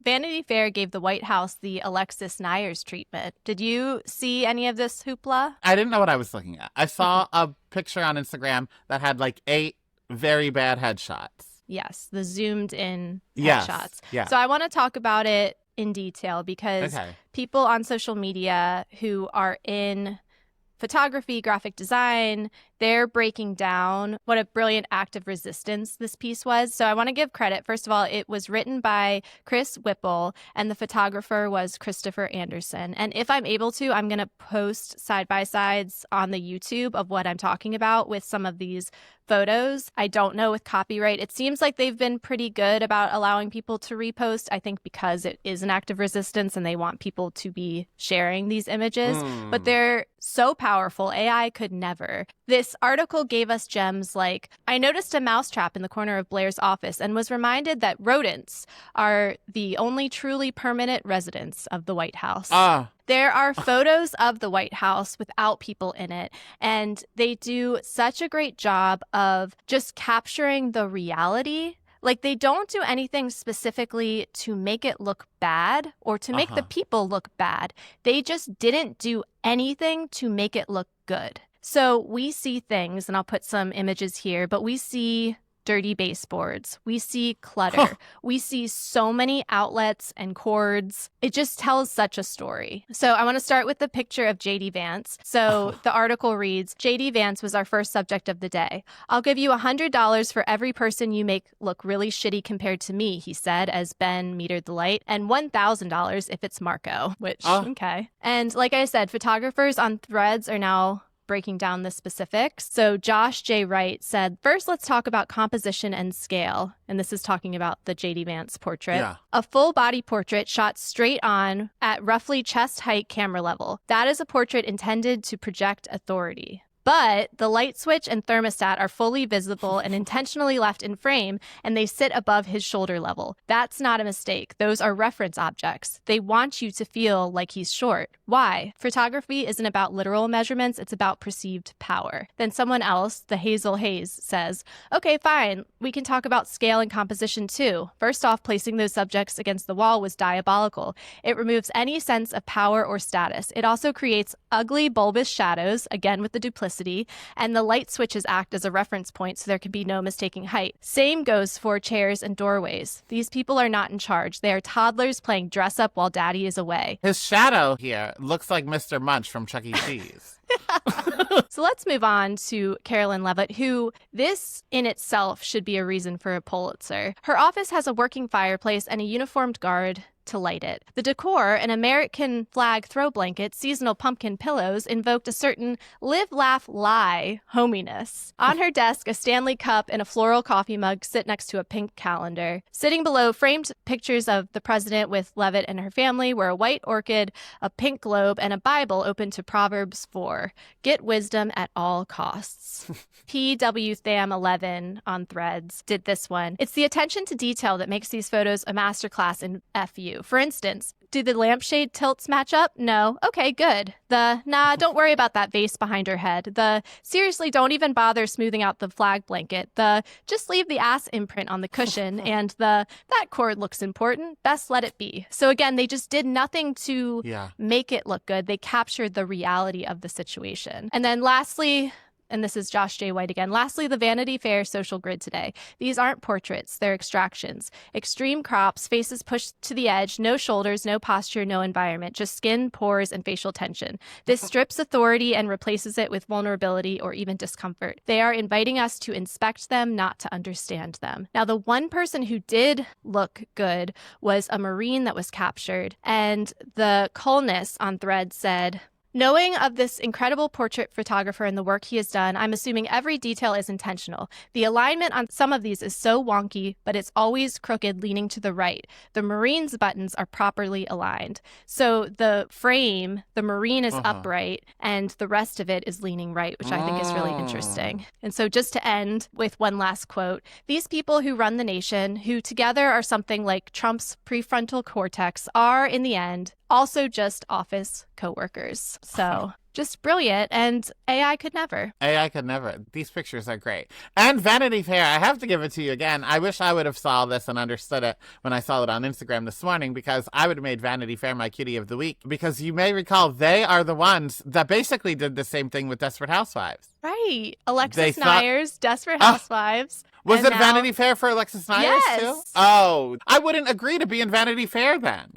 Vanity Fair gave the White House the Alexis Nyers treatment. Did you see any of this hoopla? I didn't know what I was looking at. I saw a picture on Instagram that had like 8 very bad headshots. Yes, the zoomed in Yes. headshots. Yeah. So I want to talk about it in detail because people on social media who are in photography, graphic design, they're breaking down what a brilliant act of resistance this piece was. So I want to give credit. First of all, it was written by Chris Whipple, and the photographer was Christopher Anderson. And if I'm able to, I'm going to post side-by-sides on the YouTube of what I'm talking about with some of these photos. I don't know with copyright. It seems like they've been pretty good about allowing people to repost, I think because it is an act of resistance and they want people to be sharing these images. But they're so powerful, AI could never. This article gave us gems like, I noticed a mousetrap in the corner of Blair's office and was reminded that rodents are the only truly permanent residents of the White House. There are photos of the White House without people in it, and they do such a great job of just capturing the reality. Like, they don't do anything specifically to make it look bad or to make the people look bad. They just didn't do anything to make it look good. So we see things, and I'll put some images here, but we see dirty baseboards. We see clutter. We see so many outlets and cords. It just tells such a story. So I want to start with the picture of JD Vance. So the article reads, JD Vance was our first subject of the day. I'll give you $100 for every person you make look really shitty compared to me, he said as Ben metered the light, and $1,000 if it's Marco, which, okay. And like I said, photographers on Threads are now breaking down the specifics. So Josh J. Wright said, first, let's talk about composition and scale. And this is talking about the J.D. Vance portrait. Yeah. A full body portrait shot straight on at roughly chest height camera level. That is a portrait intended to project authority. But the light switch and thermostat are fully visible and intentionally left in frame, and they sit above his shoulder level. That's not a mistake. Those are reference objects. They want you to feel like he's short. Why? Photography isn't about literal measurements, it's about perceived power. Then someone else, the Hazel Hayes, says, okay, fine, we can talk about scale and composition too. First off, placing those subjects against the wall was diabolical. It removes any sense of power or status. It also creates ugly, bulbous shadows, again with the duplicity, and the light switches act as a reference point so there can be no mistaking height. Same goes for chairs and doorways. These people are not in charge. They are toddlers playing dress up while daddy is away. His shadow here looks like Mr. Munch from Chuck E. Cheese. So let's move on to Carolyn Levitt, who this in itself should be a reason for a Pulitzer. Her office has a working fireplace and a uniformed guard to light it. The decor, an American flag throw blanket, seasonal pumpkin pillows, invoked a certain live, laugh, lie hominess. On her desk, a Stanley cup and a floral coffee mug sit next to a pink calendar. Sitting below, framed pictures of the president with Levitt and her family were a white orchid, a pink globe, and a Bible open to Proverbs 4. Get wisdom at all costs. PW Tham 11 on Threads did this one. It's the attention to detail that makes these photos a masterclass in FU. For instance, do the lampshade tilts match up? No. Okay, good. The, nah, don't worry about that vase behind her head. The, seriously, don't even bother smoothing out the flag blanket. The, just leave the ass imprint on the cushion. And the, that cord looks important. Best let it be. So again, they just did nothing to make it look good. They captured the reality of the situation. And then lastly, and this is Josh J. White again. Lastly, the Vanity Fair social grid today. These aren't portraits, they're extractions. Extreme crops, faces pushed to the edge, no shoulders, no posture, no environment, just skin, pores, and facial tension. This strips authority and replaces it with vulnerability or even discomfort. They are inviting us to inspect them, not to understand them. Now, the one person who did look good was a Marine that was captured, and the Colness on Thread said, knowing of this incredible portrait photographer and the work he has done, I'm assuming every detail is intentional. The alignment on some of these is so wonky, but it's always crooked, leaning to the right. The Marine's buttons are properly aligned. So the frame, the Marine is upright, and the rest of it is leaning right, which I think is really interesting. And so just to end with one last quote, these people who run the nation, who together are something like Trump's prefrontal cortex, are, in the end, also just office coworkers. So just brilliant, and AI could never. AI could never. These pictures are great. And Vanity Fair, I have to give it to you again. I wish I would have saw this and understood it when I saw it on Instagram this morning, because I would have made Vanity Fair my cutie of the week. Because you may recall, they are the ones that basically did the same thing with Desperate Housewives. Right. Alexis thought- Nyers, Desperate Housewives. Was and it now- Vanity Fair for Alexis Nyers too? Yes. Oh, I wouldn't agree to be in Vanity Fair then.